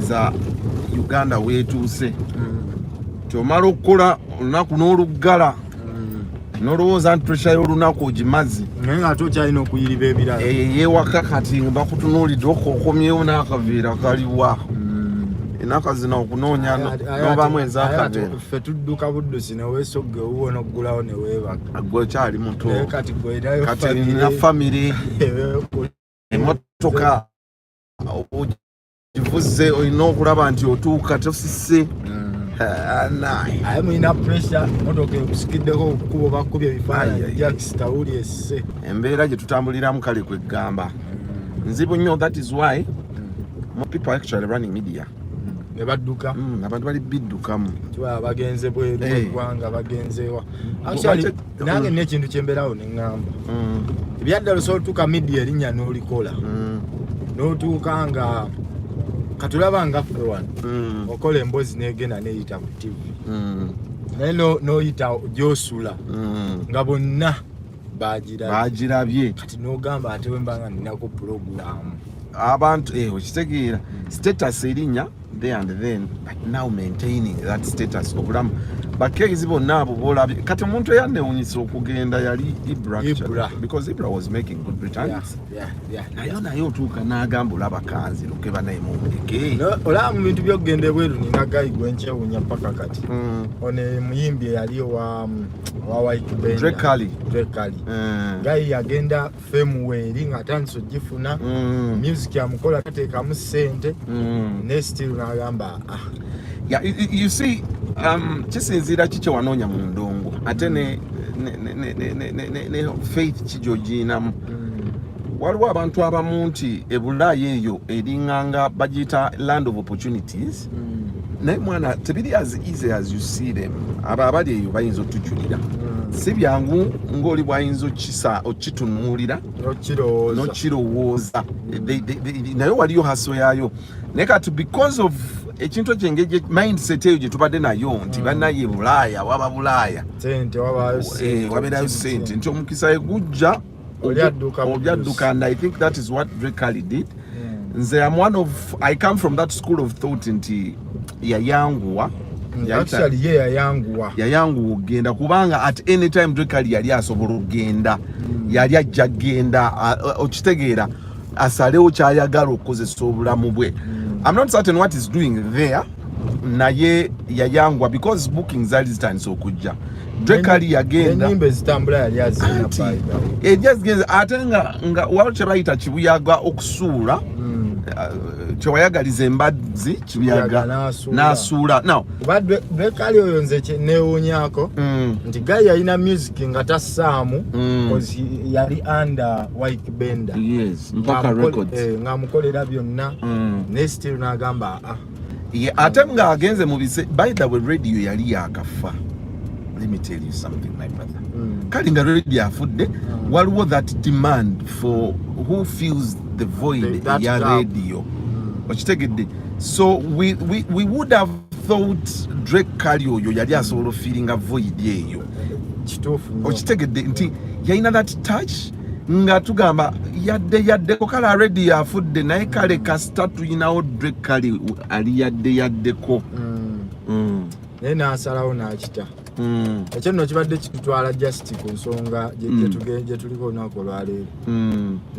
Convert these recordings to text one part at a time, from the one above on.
otegeeza Uganda weetuuse kyomala okukola olunaku n'oluggala n'olowooza nti pressure y'olunaku ogimazi naye ng'ate okyalina okuyiriba ebirala yeewaka kati bakutunuulidde okomyewo n'akaveera kaliwa enaka zino okunoonya n'obamu ezakaveera ffe tudduka buddusi ne weesogge owuwo n'oggulawo ne weebaka gwe okyali muto kati kati nina famire emmotoka ogivuze olina okulaba nti otuuka tosise aye mulina pressure motoka ekusikiddeko okukuba bakubye ebifaananyi Jaxta wuli esse embeera gye tutambuliramu kale kwegamba nzibu nnyo. That is why more people are actually running media ne badduka abantu bali biddukamu kiba bagenze bweru wegwanga bagenzewa actually nange n'ekintu kyembeerawo ne ŋŋamba ebyaddala osobola otuuka media erinnya n'olikola n'otuuka nga katulaba nga ffe wano okola emboozi n'egenda n'eyita ku TV naye n'oyita gy'osula nga bonna bagirabye kati n'ogamba ate wemba nga ninaku pulogulaamu abantu okitegeera status erinnya there and then, but now maintaining that status obulamu bakezi bonna abo bolabye kati omuntu eyannewunyisa okugenda yali Ibra because Ibra was making good returns naye otuuka n'agamba olaba kanzi lukeba naye mumuleke olaba mu bintu by'okugenda ebweru nina gayi gwenkyewunya paka kati ono muyimbi eyali wa wegwanga gayi yagenda femuweeri ng'atandise ogifuna music yamukola tateekamu ssente ne still n'agamba you see kisinziira kikye wanoonya mu ndongo ate ne faith kigyoginamu waliwo abantu abamu nti ebulaaya eyo eringanga bagiyita land of opportunities naye mwana tebiri as easy as you see them abo abali eyo bayinza otujulira si byangu ng'oli bwayinza okitunuulira n'okirowooza naye waliyo haso yaayo naye kati because of ekintu ekyengeje mindset eyo gye tubadde nayo nti bannaye bulaaya waba bulaaya wabeerayo sente nti omukisa egujja obyadduka and I think that is what Drake did. Nze am one of I come from that school of thought nti yayanguwa actually yayanguwa ogenda kubanga at any time Drake yali asobola okugenda yali ajja genda okitegeera asalewo kyayagala okukozesa obulamu bwe. I'm not certain what he's doing there naye yayangwa because bookings zali zitandise okujja Drake yagenda enyimba ezitambula yali azina ejazgenza ate nga waliwo kye bayita kibuyaga okusuula kyewayagaliza embazzi kibuyaga n'asuula now Drake oyo nze neewuunyako nti gayi yalina music nga tassaamu because yali under wegwanga mpaka records ng'amukolera byonna ne still n'agamba ate ng'agenze mu bise by the way radio yali yakafa. Let me tell you something, my brother. Kali nga radio afudde waliwo that demand for who fills the void ya radio okitegedde so we would have thought Drake kali oyo yali asobola feeling a void eyo kituufu okitegedde nti yalina that touch nga tugamba yaddeko kale radio afudde naye kale kasita tuyinawo Drake kali ali yaddeko naye n'asalawo n'akita ekyo nno kibadde kitutwala just ku nsonga gye tuliko olunaku olwaleero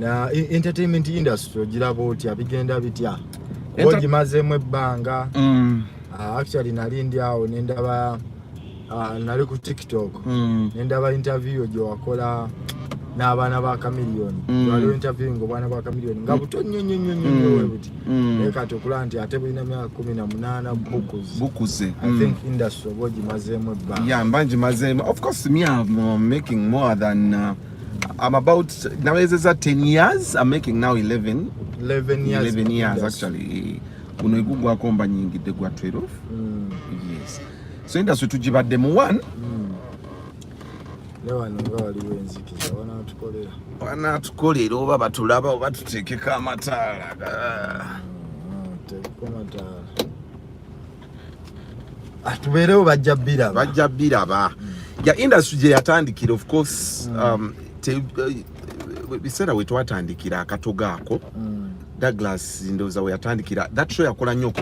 na entertainment industry ogiraba otya bigenda bitya ogimazeemu ebbanga actually nali ndi awo nendaba nali ku TikTok nendaba interview gye wakola n'abaana ba Chameleone waliwo interview ng'obwana bwa Chameleone nga buto nnyo webuti naye kati okulaba nti ate bulina myaka 18 bukuze I think industry oba ogimazeemu ebbanga mba ngimazeemu of course me I'm making more than I'm about nawezeza 10 years I'm making now 11 years actually kuno igugwako mba nyingidde gwa 12 yes so industry tugibadde mu 1 wanatukolera oba batulaba oba tuteekeko amataala tubeerewo bajja biraba ya industry gye yatandikira of course biseera we twatandikira akatogo ako Douglas ndowooza we yatandikira that show yakola nnyo